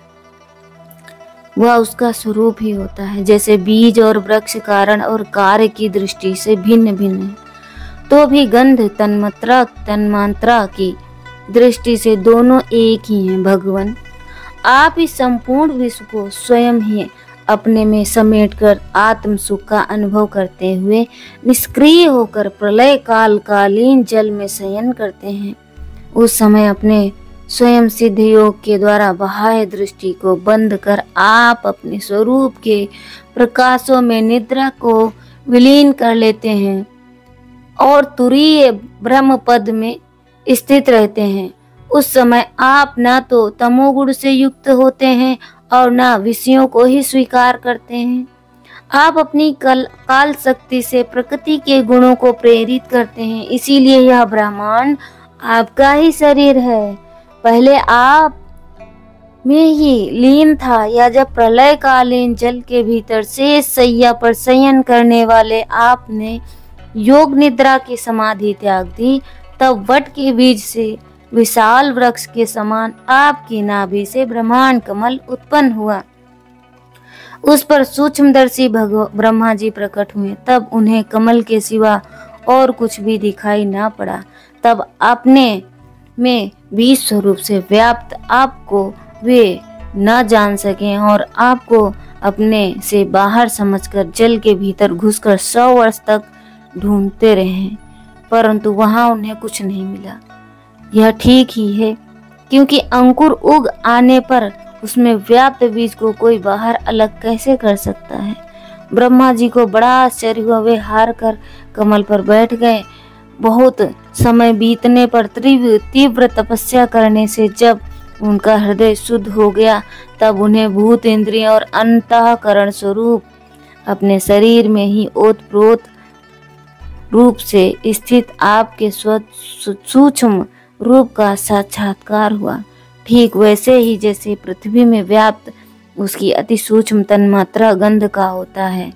S1: वह उसका स्वरूप ही होता है। जैसे बीज और वृक्ष कारण और कार्य की दृष्टि से भिन्न भिन्न है, तो भी गंध तन्मात्रा तन्मात्रा की दृष्टि से दोनों एक ही हैं। भगवान, आप इस संपूर्ण विश्व को स्वयं ही अपने में समेटकर आत्म सुख का अनुभव करते हुए निष्क्रिय होकर प्रलय कालीन जल में शयन करते हैं। उस समय अपने स्वयं सिद्ध योग के द्वारा बाह्य दृष्टि को बंद कर आप अपने स्वरूप के प्रकाशों में निद्रा को विलीन कर लेते हैं और तुरीय ब्रह्म पद में स्थित रहते हैं। उस समय आप न तो तमोगुण से युक्त होते हैं और न विषयों को ही स्वीकार करते हैं। आप अपनी काल शक्ति से प्रकृति के गुणों को प्रेरित करते हैं, इसीलिए यह ब्रह्मांड आपका ही शरीर है। पहले आप में ही लीन था, या जब प्रलय कालीन जल के भीतर शेष सैया पर शयन करने वाले आपने योग निद्रा की समाधि त्याग दी, तब वट के बीज से विशाल वृक्ष के समान आपकी नाभि से ब्रह्मांड कमल उत्पन्न हुआ। उस पर सूक्ष्मदर्शी ब्रह्मा जी प्रकट हुए। तब उन्हें कमल के सिवा और कुछ भी दिखाई ना पड़ा। तब अपने में बीज स्वरूप से व्याप्त आपको वे न जान सके और आपको अपने से बाहर समझकर जल के भीतर घुसकर 100 वर्ष तक ढूंढते रहे, परंतु वहां उन्हें कुछ नहीं मिला। यह ठीक ही है, क्योंकि अंकुर उग आने पर उसमें व्याप्त बीज को कोई बाहर अलग कैसे कर सकता है। ब्रह्मा जी को बड़ा आश्चर्य हुआ। वे हार कर कमल पर बैठ गए। बहुत समय बीतने पर तीव्र तपस्या करने से जब उनका हृदय शुद्ध हो गया, तब उन्हें भूत इंद्रिय और अंतःकरण स्वरूप अपने शरीर में ही ओतप्रोत रूप से स्थित आपके सूक्ष्म रूप का साक्षात्कार हुआ। ठीक वैसे ही जैसे पृथ्वी में व्याप्त उसकी अति सूक्ष्म तन्मात्रा गंध का होता है।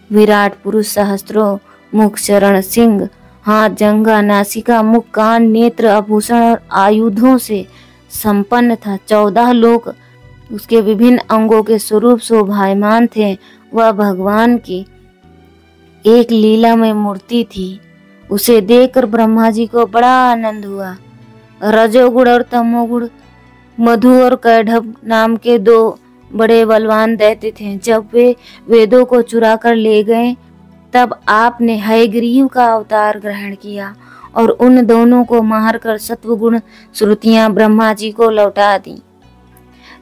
S1: विराट पुरुष सहस्त्रों मुख, चरण, सिंह, हाथ, जंघा, नासिका, मुख, कान, नेत्र, आभूषण और आयुधों से संपन्न था। 14 लोक उसके विभिन्न अंगों के स्वरूप शोभायमान थे। वह भगवान की एक लीलामय मूर्ति थी। उसे देखकर ब्रह्मा जी को बड़ा आनंद हुआ। रजोगुण और तमोगुण, मधु और कैढ़भ नाम के 2 बड़े बलवान दैत्य थे। जब वे वेदों को चुरा कर ले गए तब आपने हयग्रीव का अवतार ग्रहण किया और उन दोनों को मारकर सत्वगुण श्रुतियां ब्रह्मा जी को लौटा दी।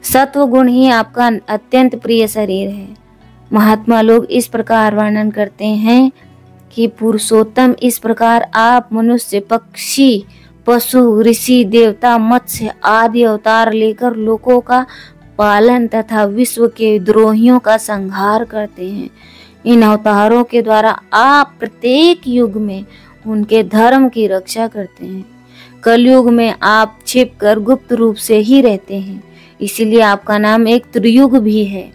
S1: सत्वगुण ही आपका अत्यंत प्रिय शरीर है। महात्मा लोग इस प्रकार वर्णन करते हैं कि पुरुषोत्तम इस प्रकार आप मनुष्य, पक्षी, पशु, ऋषि, देवता, मत्स्य आदि अवतार लेकर लोगों का पालन तथा विश्व के द्रोहियों का संहार करते हैं। इन अवतारों के द्वारा आप प्रत्येक युग में उनके धर्म की रक्षा करते हैं। कलयुग में आप छिपकर गुप्त रूप से ही रहते हैं, इसीलिए आपका नाम एक त्रियुग भी है।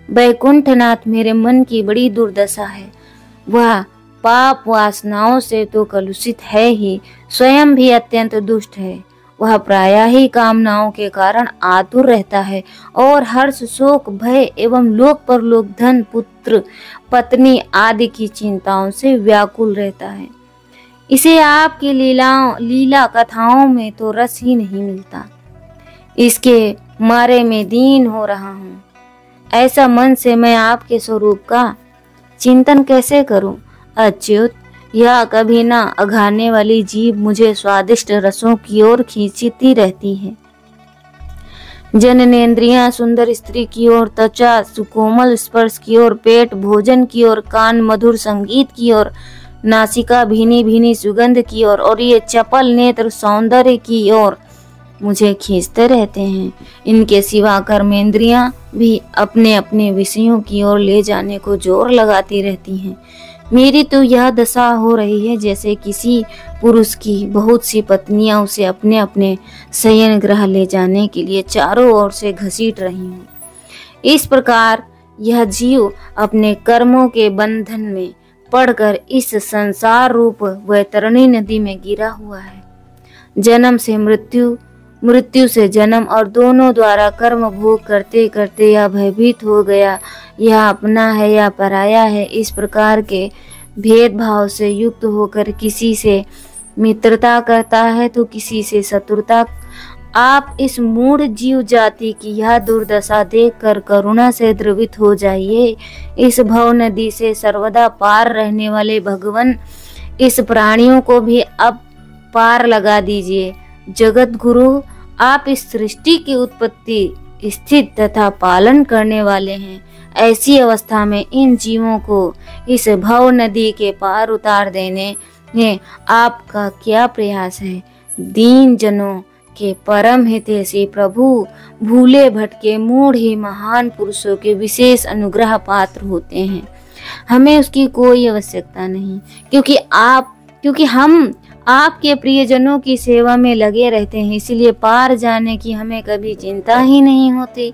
S1: वैकुंठनाथ, मेरे मन की बड़ी दुर्दशा है। वह पाप वासनाओं से तो कलुषित है ही, स्वयं भी अत्यंत दुष्ट है। वह प्रायः ही कामनाओं के कारण आतुर रहता है और हर्ष, शोक, भय एवं लोक परलोक, धन, पुत्र, पत्नी आदि की चिंताओं से व्याकुल रहता है। इसे आपकी लीला कथाओं में तो रस ही नहीं मिलता। इसके मारे में दीन हो रहा हूँ। ऐसा मन से मैं आपके स्वरूप का चिंतन कैसे करूं? अच्युत, यह कभी ना अघाने वाली जीभ मुझे स्वादिष्ट रसों की ओर खींचती रहती है। जननेंद्रियां सुंदर स्त्री की ओर, त्वचा सुकोमल स्पर्श की ओर, पेट भोजन की ओर, कान मधुर संगीत की ओर, नासिका भीनी भीनी सुगंध की ओर और ये चपल नेत्र सौंदर्य की ओर मुझे खींचते रहते हैं। इनके सिवा कर्मेंद्रियां भी अपने अपने विषयों की ओर ले जाने को जोर लगाती रहती हैं। मेरी तो यह दशा हो रही है जैसे किसी पुरुष की बहुत सी पत्नियां उसे अपने अपने शयन गृह ले जाने के लिए चारों ओर से घसीट रही हूँ। इस प्रकार यह जीव अपने कर्मों के बंधन में पड़कर इस संसार रूप वैतरणी नदी में गिरा हुआ है। जन्म से मृत्यु, मृत्यु से जन्म और दोनों द्वारा कर्म भोग करते करते यह भयभीत हो गया। यह अपना है या पराया है, इस प्रकार के भेदभाव से युक्त होकर किसी से मित्रता करता है तो किसी से शत्रुता। आप इस मूढ़ जीव जाति की यह दुर्दशा देखकर करुणा से द्रवित हो जाइए। इस भव नदी से सर्वदा पार रहने वाले भगवान, इस प्राणियों को भी अब पार लगा दीजिए। जगत गुरु, आप इस सृष्टि की उत्पत्ति, स्थित तथा पालन करने वाले हैं। ऐसी अवस्था में इन जीवों को इस भव नदी के पार उतार देने में आपका क्या प्रयास है? दीन जनों के परम हितैषी प्रभु भूले भटके मूढ़ ही महान पुरुषों के विशेष अनुग्रह पात्र होते हैं। हमें उसकी कोई आवश्यकता नहीं, क्योंकि हम आपके प्रियजनों की सेवा में लगे रहते हैं, इसलिए पार जाने की हमें कभी चिंता ही नहीं होती।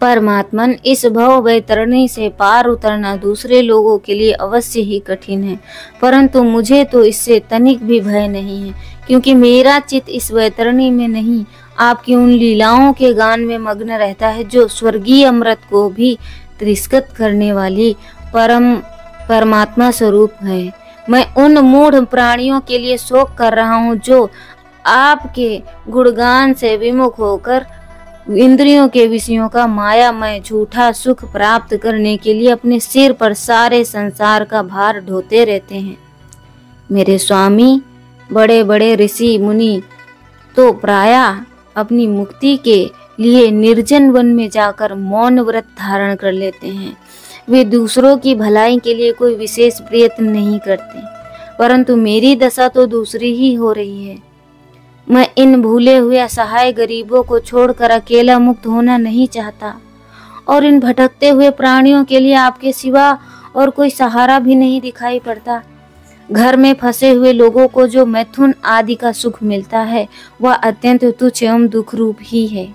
S1: परमात्मन, इस भव वैतरणी से पार उतरना दूसरे लोगों के लिए अवश्य ही कठिन है, परंतु मुझे तो इससे तनिक भी भय नहीं है, क्योंकि मेरा चित्त इस वैतरणी में नहीं, आपकी उन लीलाओं के गान में मग्न रहता है जो स्वर्गीय अमृत को भी तिरस्कृत करने वाली परमात्मा स्वरूप है। मैं उन मूढ़ प्राणियों के लिए शोक कर रहा हूँ जो आपके गुणगान से विमुख होकर इंद्रियों के विषयों का मायामय झूठा सुख प्राप्त करने के लिए अपने सिर पर सारे संसार का भार ढोते रहते हैं। मेरे स्वामी, बड़े बड़े ऋषि मुनि तो प्रायः अपनी मुक्ति के लिए निर्जन वन में जाकर मौन व्रत धारण कर लेते हैं। वे दूसरों की भलाई के लिए कोई विशेष प्रयत्न नहीं करते, परंतु मेरी दशा तो दूसरी ही हो रही है। मैं इन भूले हुए असहाय गरीबों को छोड़कर अकेला मुक्त होना नहीं चाहता, और इन भटकते हुए प्राणियों के लिए आपके सिवा और कोई सहारा भी नहीं दिखाई पड़ता। घर में फंसे हुए लोगों को जो मैथुन आदि का सुख मिलता है वह अत्यंत तुच्छ एवं दुख रूप ही है।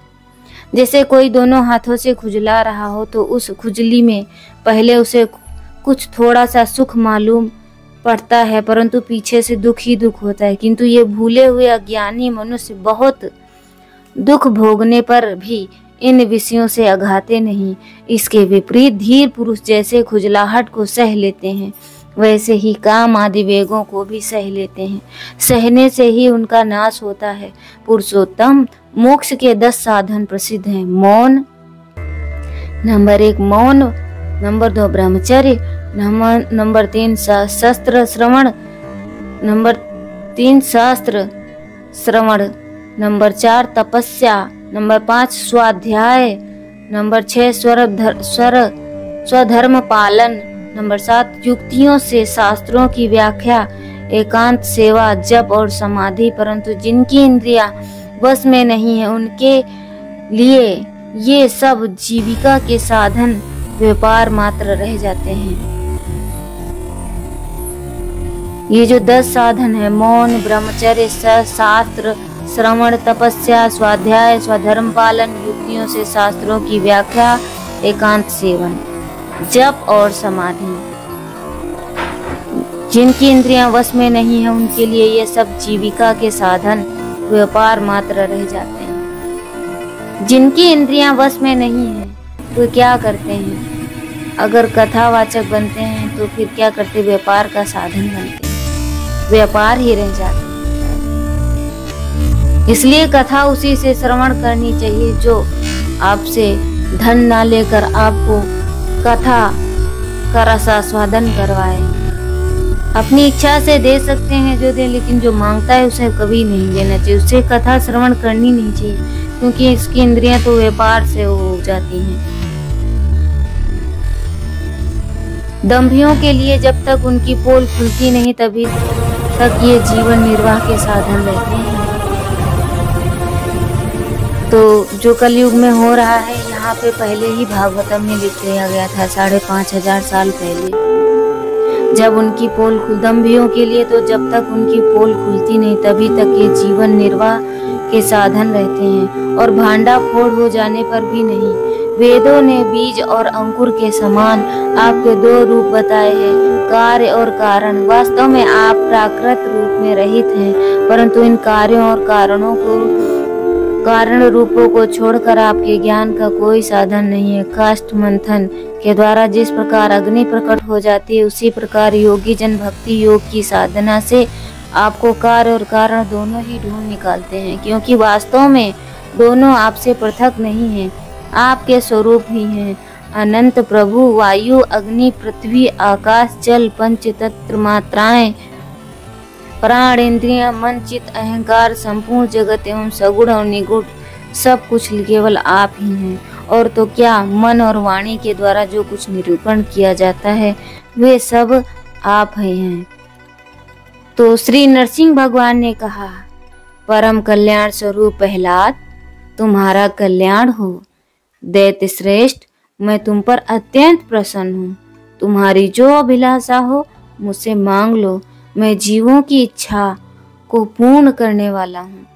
S1: जैसे कोई दोनों हाथों से खुजला रहा हो तो उस खुजली में पहले उसे कुछ थोड़ा सा सुख मालूम पड़ता है, परंतु पीछे से दुख ही दुख होता है। किंतु ये भूले हुए अज्ञानी मनुष्य बहुत दुख भोगने पर भी इन विषयों से अघाते नहीं। इसके विपरीत धीर पुरुष जैसे खुजलाहट को सह लेते हैं, वैसे ही काम आदि वेगों को भी सह लेते हैं। सहने से ही उनका नाश होता है, पुरुषोत्तम। मोक्ष के 10 साधन प्रसिद्ध हैं। मौन, नंबर 1 मौन, नंबर 2 ब्रह्मचर्य, नंबर 3 शास्त्र श्रवण, नंबर 3 शास्त्र श्रवण, नंबर 4 तपस्या, नंबर 5 स्वाध्याय, नंबर 6 स्वधर्म पालन, नंबर 7 युक्तियों से शास्त्रों की व्याख्या, एकांत सेवा, जप और समाधि। परंतु जिनकी इंद्रियां वश में नहीं है उनके लिए ये सब जीविका के साधन व्यापार मात्र रह जाते हैं। ये जो 10 साधन है, मौन, ब्रह्मचर्य, शास्त्र श्रवण, तपस्या, स्वाध्याय, स्वधर्म पालन, युक्तियों से शास्त्रों की व्याख्या, एकांत सेवन, जप और समाधि, जिनकी इंद्रियां वश में नहीं है उनके लिए ये सब जीविका के साधन व्यापार मात्र रह जाते हैं। जिनकी इंद्रियां वश में नहीं है वो क्या करते हैं? अगर कथावाचक बनते हैं तो फिर क्या करते? व्यापार का साधन बनते हैं, व्यापार ही रह जाते हैं। इसलिए कथा उसी से श्रवण करनी चाहिए जो आपसे धन ना लेकर आपको कथा का रसास्वादन करवाए। अपनी इच्छा से दे सकते हैं जो दे, लेकिन जो मांगता है उसे कभी नहीं देना चाहिए, उससे कथा श्रवण करनी नहीं चाहिए, क्योंकि इसकी इंद्रियां तो व्यापार से हो जाती हैं। दंभियों के लिए जब तक उनकी पोल खुलती नहीं तभी तक ये जीवन निर्वाह के साधन रहते हैं। तो जो कलयुग में हो रहा है यहाँ पे पहले ही भागवतम में लिख दिया गया था 5,500 साल पहले, जब उनकी पोल दंभियों के लिए तो जब तक उनकी पोल खुलती नहीं तभी तक ये जीवन निर्वाह के साधन रहते हैं, और भांडा फोड़ हो जाने पर भी नहीं। वेदों ने बीज और अंकुर के समान आपके 2 रूप बताए हैं, कार्य और कारण। वास्तव में आप प्राकृत रूप में रहित हैं, परंतु इन कार्यों और कारण रूपों को छोड़कर आपके ज्ञान का कोई साधन नहीं है। काष्ठ मंथन के द्वारा जिस प्रकार अग्नि प्रकट हो जाती है उसी प्रकार योगी जन भक्ति योग की साधना से आपको कार्य और कारण दोनों ही ढूंढ निकालते हैं, क्योंकि वास्तव में दोनों आपसे पृथक नहीं हैं, आपके स्वरूप ही हैं। अनंत प्रभु वायु अग्नि पृथ्वी आकाश जल पंच तत्व मात्राएं प्राण इंद्रियां मन चित्त अहंकार संपूर्ण जगत एवं सगुण और निगुण सब कुछ केवल आप ही हैं। और तो क्या, मन और वाणी के द्वारा जो कुछ निरूपण किया जाता है वे सब आप ही हैं। तो श्री नरसिंह भगवान ने कहा, परम कल्याण स्वरूप प्रहलाद तुम्हारा कल्याण हो। दैत्य श्रेष्ठ मैं तुम पर अत्यंत प्रसन्न हूँ। तुम्हारी जो अभिलाषा हो मुझसे मांग लो, मैं जीवों की इच्छा को पूर्ण करने वाला हूँ।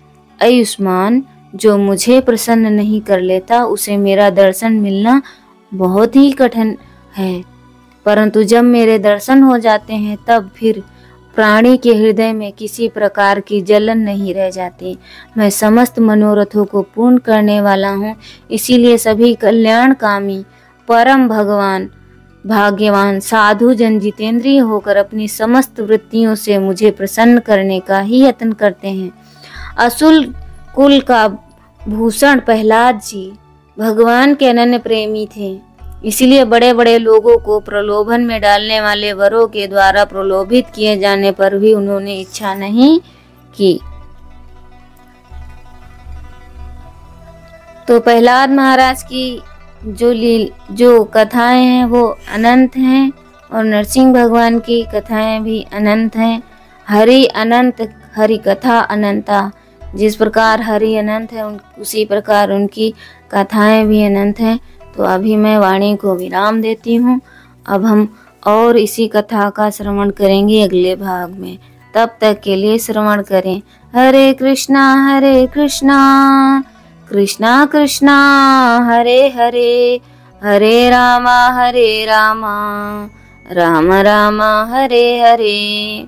S1: आयुष्मान जो मुझे प्रसन्न नहीं कर लेता उसे मेरा दर्शन मिलना बहुत ही कठिन है, परंतु जब मेरे दर्शन हो जाते हैं तब फिर प्राणी के हृदय में किसी प्रकार की जलन नहीं रह जाती। मैं समस्त मनोरथों को पूर्ण करने वाला हूँ, इसीलिए सभी कल्याणकामी परम भगवान भाग्यवान साधु जन जितेंद्रिय होकर अपनी समस्त वृत्तियों से मुझे प्रसन्न करने का ही यत्न करते हैं। असुर कुल का भूषण प्रहलाद जी भगवान के अनन्य प्रेमी थे, इसलिए बड़े बड़े लोगों को प्रलोभन में डालने वाले वरों के द्वारा प्रलोभित किए जाने पर भी उन्होंने इच्छा नहीं की। तो प्रहलाद महाराज की जो कथाएं हैं वो अनंत हैं, और नरसिंह भगवान की कथाएं भी अनंत हैं। हरि अनंत, हरि कथा अनंता। जिस प्रकार हरि अनंत है उसी प्रकार उनकी कथाएं भी अनंत हैं। तो अभी मैं वाणी को विराम देती हूँ। अब हम और इसी कथा का श्रवण करेंगे अगले भाग में। तब तक के लिए श्रवण करें। हरे कृष्णा कृष्णा कृष्णा हरे हरे, हरे रामा राम राम हरे हरे।